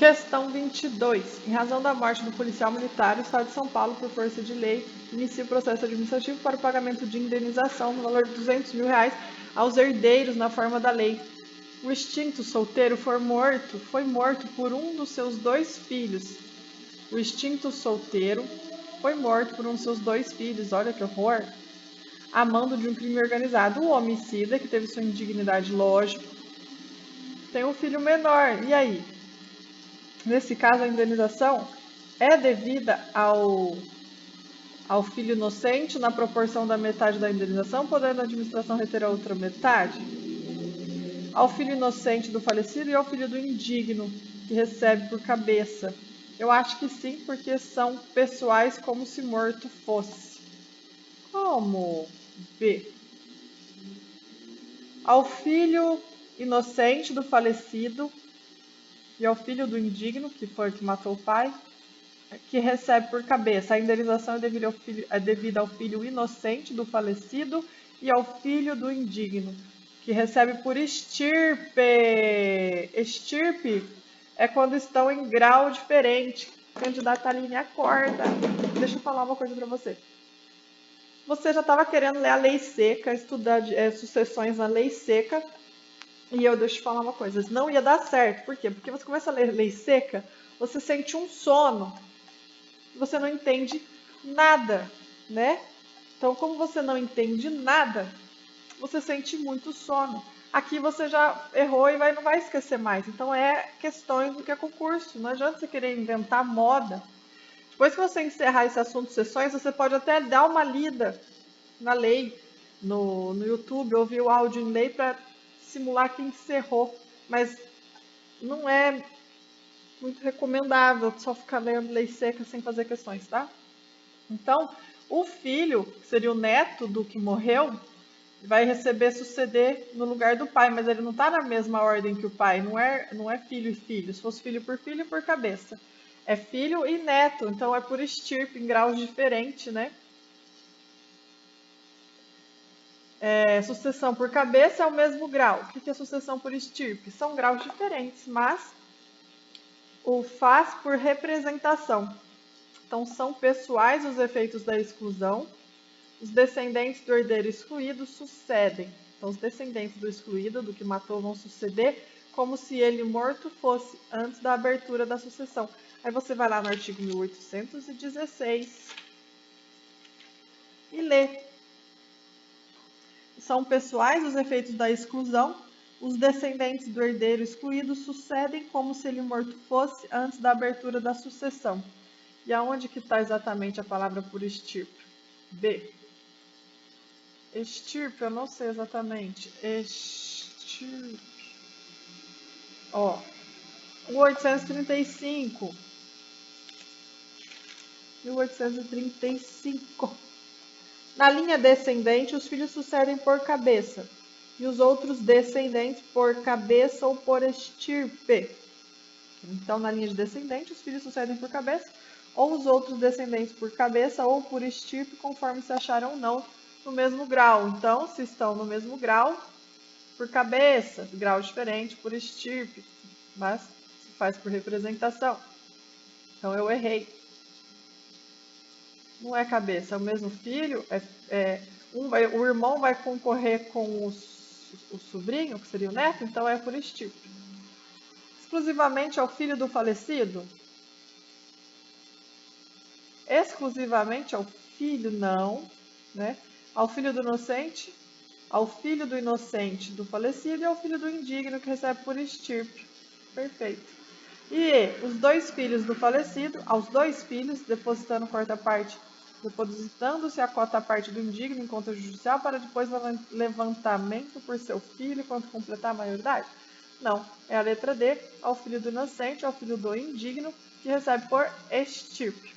Questão 22. Em razão da morte do policial militar, o Estado de São Paulo, por força de lei, inicia o processo administrativo para o pagamento de indenização no valor de R$200 mil aos herdeiros na forma da lei. O extinto solteiro foi morto por um dos seus dois filhos. O extinto solteiro foi morto por um dos seus dois filhos, olha que horror, a mando de um crime organizado. O homicida, que teve sua indignidade, lógico, tem um filho menor. E aí? Nesse caso, a indenização é devida ao filho inocente na proporção da metade da indenização, podendo a administração reter a outra metade? Ao filho inocente do falecido e ao filho do indigno, que recebe por cabeça? Eu acho que sim, porque são pessoais como se morto fosse. Como? B. Ao filho inocente do falecido e ao filho do indigno, que foi o que matou o pai, que recebe por cabeça. A indenização é devida ao filho inocente do falecido e ao filho do indigno, que recebe por estirpe. Estirpe é quando estão em grau diferente. Candidata Aline, acorda. Deixa eu falar uma coisa para você. Você já estava querendo ler a lei seca, estudar sucessões na lei seca, e deixa eu te falar uma coisa, não ia dar certo. Por quê? Porque você começa a ler lei seca, você sente um sono, você não entende nada, né? Então, como você não entende nada, você sente muito sono. Aqui você já errou e não vai esquecer mais. Então, é questões do que é concurso. Não adianta você querer inventar moda. Depois que você encerrar esse assunto de sessões, você pode até dar uma lida na lei, no YouTube, ouvir o áudio em lei para simular que encerrou. Mas não é muito recomendável só ficar lendo lei seca sem fazer questões, tá? Então, o filho, que seria o neto do que morreu, vai suceder no lugar do pai, mas ele não está na mesma ordem que o pai, não é filho e filho. Se fosse filho, por cabeça. É filho e neto, então é por estirpe, em graus diferentes, né? Sucessão por cabeça é o mesmo grau. O que é sucessão por estirpe? São graus diferentes, mas o faz por representação. Então, são pessoais os efeitos da exclusão. Os descendentes do herdeiro excluído sucedem. Então, os descendentes do excluído, do que matou, vão suceder como se ele morto fosse antes da abertura da sucessão. Aí você vai lá no artigo 1816 e lê. São pessoais os efeitos da exclusão. Os descendentes do herdeiro excluído sucedem como se ele morto fosse antes da abertura da sucessão. E aonde que está exatamente a palavra por estirpe? B. Estirpe, eu não sei exatamente. Estirpe. Ó, 1835. 1835. Na linha descendente, os filhos sucedem por cabeça. E os outros descendentes por cabeça ou por estirpe. Então, na linha de descendente, os filhos sucedem por cabeça, ou os outros descendentes por cabeça ou por estirpe, conforme se acharam ou não no mesmo grau. Então, se estão no mesmo grau, por cabeça, grau diferente, por estirpe, mas se faz por representação. Então, eu errei. Não é cabeça, é o mesmo filho. O irmão vai concorrer com o sobrinho, que seria o neto, então é por estirpe. Exclusivamente ao filho do falecido? Exclusivamente ao filho, não, né? Ao filho do inocente, ao filho do inocente do falecido e ao filho do indigno que recebe por estirpe. Perfeito. E os dois filhos do falecido, aos dois filhos, depositando-se a cota parte do indigno em conta judicial para depois levantamento por seu filho quando completar a maioridade? Não, é a letra D, ao filho do inocente, ao filho do indigno que recebe por estirpe.